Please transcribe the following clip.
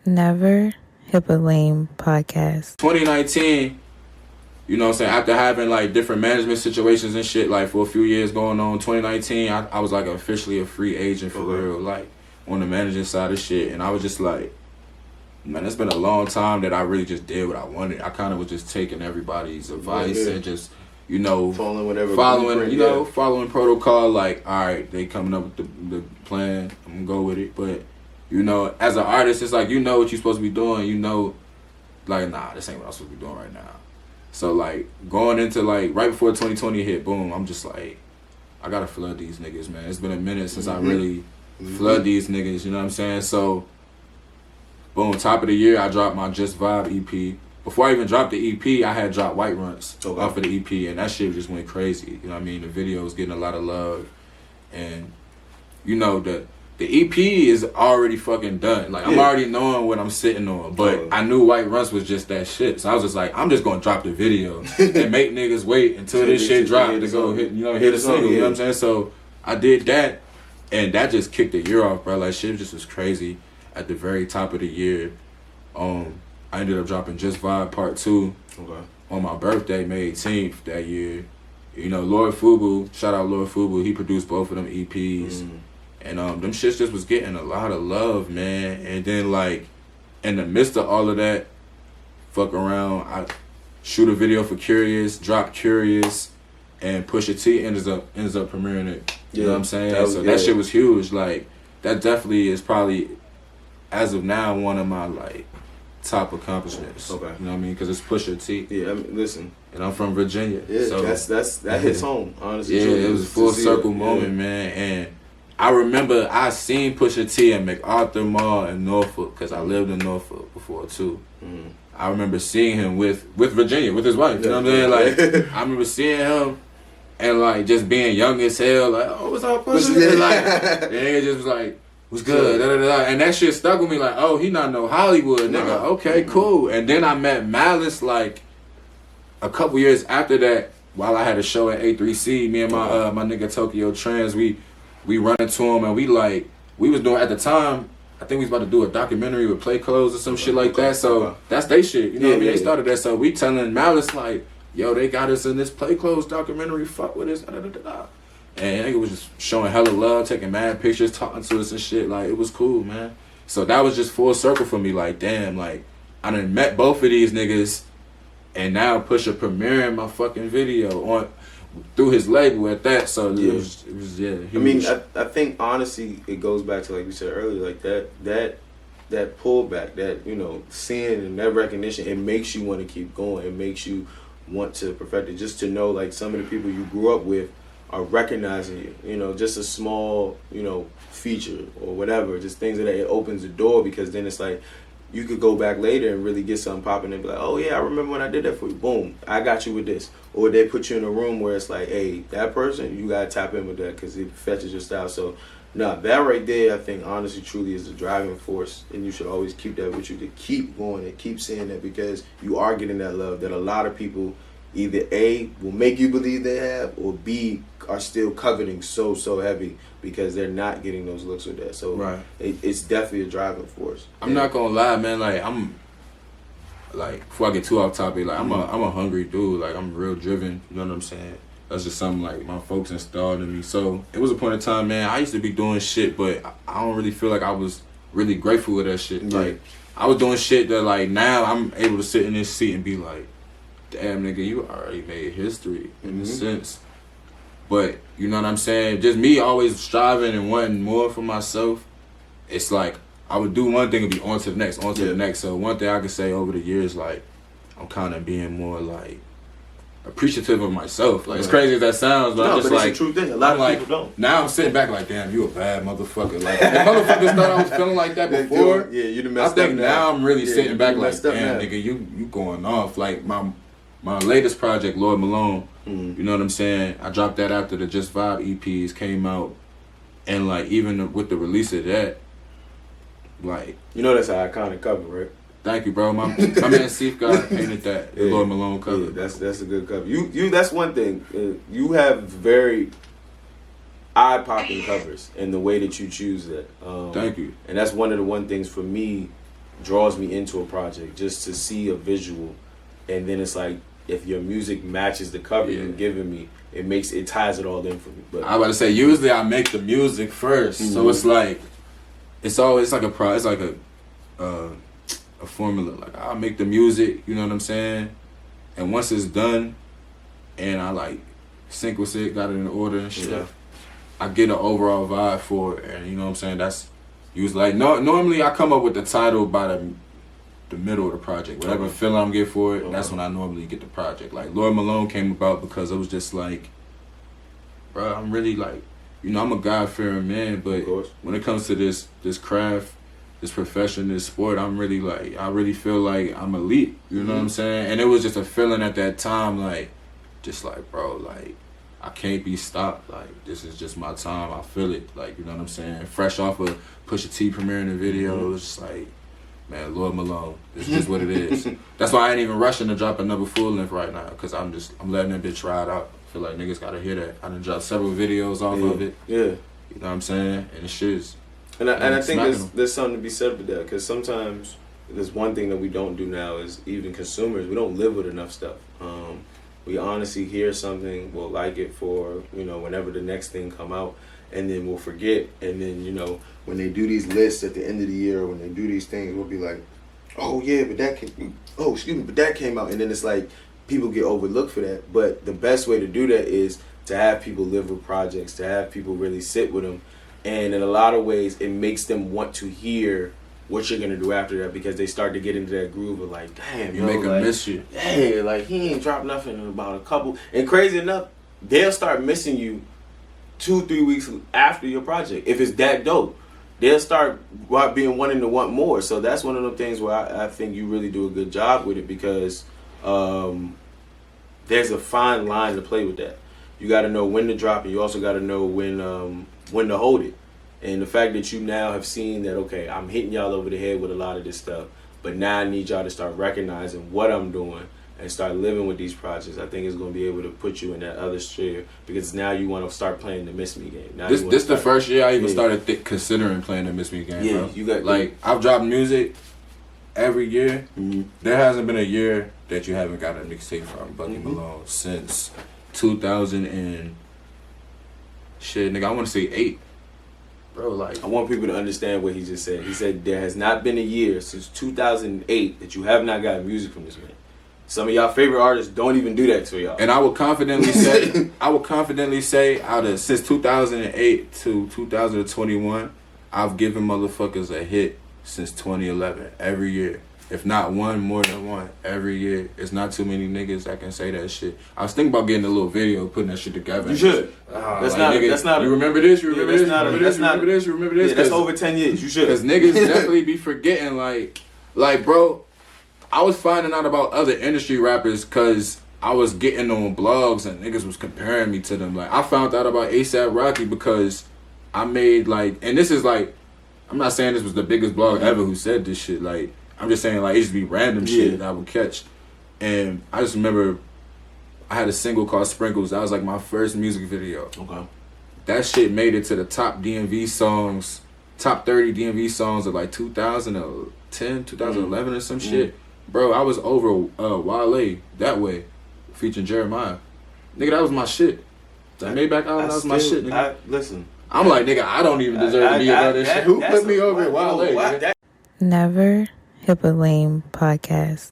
Never Hip a Lame podcast. 2019, you know what I'm saying, after having like different management situations and shit like for a few years going on, 2019 I was like officially a free agent for real, like on the managing side of shit. And I was just like, man, it's been a long time that I really just did what I wanted. I kind of was just taking everybody's advice and just, you know, following protocol. Like, all right, they coming up with the plan, I'm gonna go with it. But you know, as an artist, it's like, you know what you're supposed to be doing. You know, like, nah, this ain't what I'm supposed to be doing right now. So, like, going into, like, right before 2020 hit, boom, I'm just like, I gotta flood these niggas, man. It's been a minute since I really flood these niggas, you know what I'm saying? So, boom, top of the year, I dropped my Just Vibe EP. Before I even dropped the EP, I had dropped White Runts off of the EP, and that shit just went crazy. You know what I mean? The video was getting a lot of love. And, you know, the EP is already fucking done. Like, I'm already knowing what I'm sitting on. But I knew White Runts was just that shit. So I was just like, I'm just going to drop the video and make niggas wait until this shit drop to go hit, hit a single. You know what I'm saying? So I did that, and that just kicked the year off, bro. Like, shit just was crazy. At the very top of the year, I ended up dropping Just Vibe Part 2 on my birthday, May 18th that year. You know, Lord Fubu, shout out Lord Fubu, he produced both of them EPs. And them shits just was getting a lot of love, man. And then, like, in the midst of all of that, fuck around, I shoot a video for Curious, drop Curious, and Pusha T ends up premiering it. You know what I'm saying? That shit was huge. Like, that definitely is probably, as of now, one of my, like, top accomplishments. Okay. You know what I mean? Because it's Pusha T. Yeah, I mean, listen. And I'm from Virginia. Yeah, so that hits home, honestly. Yeah, it was a full circle moment, man. And I remember I seen Pusha T at MacArthur Mall in Norfolk, because I lived in Norfolk before too. I remember seeing him with Virginia, with his wife. You know what I'm saying? Like, I remember seeing him and like just being young as hell. Like, oh, what's up, Pusha? And like, the nigga just was like, what's good? Da, da, da, da. And that shit stuck with me. Like, oh, he not no Hollywood nigga. Okay, cool. And then I met Malice like a couple years after that. While I had a show at A3C, me and my nigga Tokyo Trans, we run into him, and we was doing, at the time, I think we was about to do a documentary with Play Cloths or some shit like that. So that's they shit, you know what I mean? They started that. So we telling Malice like, yo, they got us in this Play Cloths documentary, fuck with us, da da da da. And it was just showing hella love, taking mad pictures, talking to us and shit. Like, it was cool, man. So that was just full circle for me. Like, damn, like, I done met both of these niggas, and now Pusha premiering my fucking video through his label at that. So it was huge. I mean, I think honestly it goes back to, like we said earlier, like that pullback, that, you know, seeing and that recognition, it makes you want to keep going. It makes you want to perfect it. Just to know, like, some of the people you grew up with are recognizing you. You know, just a small, you know, feature or whatever, just things that it opens the door, because then it's like, you could go back later and really get something popping and be like, oh yeah, I remember when I did that for you. Boom, I got you with this. Or they put you in a room where it's like, hey, that person, you gotta tap in with that because it fetches your style. So, that right there, I think, honestly, truly is the driving force, and you should always keep that with you, to keep going and keep saying that, because you are getting that love that a lot of people either A, will make you believe they have, or B, are still coveting so heavy because they're not getting those looks with that. So it's definitely a driving force. I'm not gonna lie, man. Like, I'm like, before I get too off topic, like, I'm a hungry dude. Like, I'm real driven. You know what I'm saying? That's just something like my folks installed in me. So it was a point in time, man. I used to be doing shit, but I don't really feel like I was really grateful with that shit. Yeah. Like, I was doing shit that, like, now I'm able to sit in this seat and be like, damn, nigga, you already made history in a sense. But, you know what I'm saying? Just me always striving and wanting more for myself. It's like, I would do one thing and be on to the next, the next. So one thing I can say over the years, like, I'm kind of being more, like, appreciative of myself. Like, as crazy as that sounds, but I'm just like, it's a true thing. A lot of people don't. Now I'm sitting back like, damn, you a bad motherfucker. Like, if motherfuckers thought I was feeling like that before, you done messed up. I think now I'm really sitting back like, damn, nigga, you going off. Like, my latest project, Lord Malone, you know what I'm saying? I dropped that after the Just Vibe EPs came out. And, like, even with the release of that, like... You know that's an iconic cover, right? Thank you, bro. My man Seif God painted that, the Lord Malone cover. Yeah, that's a good cover. You that's one thing. You have very eye-popping covers in the way that you choose that. Thank you. And that's one of the things for me draws me into a project just to see a visual, and then it's like if your music matches the cover you've given me, it ties it all in for me. But I about to say usually I make the music first, so it's like it's like a formula. Like I'll make the music, you know what I'm saying, and once it's done, and I like sync with it, got it in order and shit. Yeah. I get an overall vibe for it, and you know what I'm saying. That's usually like normally I come up with the title by the middle of the project, whatever feeling I'm getting for it. That's when I normally get the project. Like No-Malice came about because it was just like, bro, I'm really like, you know, I'm a God-fearing man, but when it comes to this craft, this profession, this sport, I'm really like, I really feel like I'm elite. You know what I'm saying? And it was just a feeling at that time, like, just like, bro, like, I can't be stopped. Like, this is just my time. I feel it. Like, you know what I'm saying? Fresh off of Pusha T premiering the video, it was just like, man, Lord Malone, this is just what it is. That's why I ain't even rushing to drop another full length right now, because I'm letting that bitch ride out. I feel like niggas gotta hear that. I done dropped several videos off of it. Yeah. You know what I'm saying? And the shit's. And I think there's something to be said with that, because sometimes there's one thing that we don't do now is, even consumers, we don't live with enough stuff. We honestly hear something, we'll like it for, you know, whenever the next thing come out, and then we'll forget. And then, you know, when they do these lists at the end of the year, when they do these things, we'll be like, oh yeah, but that came out. And then it's like, people get overlooked for that. But the best way to do that is to have people live with projects, to have people really sit with them. And in a lot of ways, it makes them want to hear what you're gonna do after that, because they start to get into that groove of like, damn, you make them miss you. Hey, like he ain't dropped nothing in about a couple. And crazy enough, they'll start missing you 2-3 weeks after your project. If it's that dope, they'll start wanting to want more. So that's one of the things where I think you really do a good job with it, because there's a fine line to play with that. You got to know when to drop it. You also got to know when to hold it. And the fact that you now have seen that, okay, I'm hitting y'all over the head with a lot of this stuff, but now I need y'all to start recognizing what I'm doing and start living with these projects, I think is going to be able to put you in that other sphere, because now you want to start playing the Miss Me game. Now this the first year I even started considering playing the Miss Me game, bro. You got like, I've dropped music every year. There hasn't been a year that you haven't got a mixtape from Bucky Malone since 2000 and shit, nigga, I want to say 8. Bro, like, I want people to understand what he just said. He said there has not been a year since 2008 that you have not gotten music from this man. Some of y'all favorite artists don't even do that to y'all. And I would confidently say, since 2008 to 2021, I've given motherfuckers a hit since 2011 every year. If not one, more than one every year. It's not too many niggas that can say that shit. I was thinking about getting a little video, putting that shit together. You should. That's not. You remember this? You remember this? You remember this? You remember this? Yeah, that's over 10 years. You should. Because niggas definitely be forgetting, like, bro, I was finding out about other industry rappers because I was getting on blogs and niggas was comparing me to them. Like, I found out about A$AP Rocky because I made, like, and this is like, I'm not saying this was the biggest blog ever who said this shit. Like, I'm just saying, like, it just be random shit that I would catch. And I just remember I had a single called Sprinkles. That was like my first music video. Okay. That shit made it to the top DMV songs, top 30 DMV songs of like 2010, 2011 or some shit. Bro, I was over Wale, That Way, featuring Jeremiah. Nigga, that was my shit. That Maybach album, that was my shit, nigga. Listen. I'm like, nigga, I don't even deserve to be about this shit. Who put me over Wale? Never Hip a Lame podcast.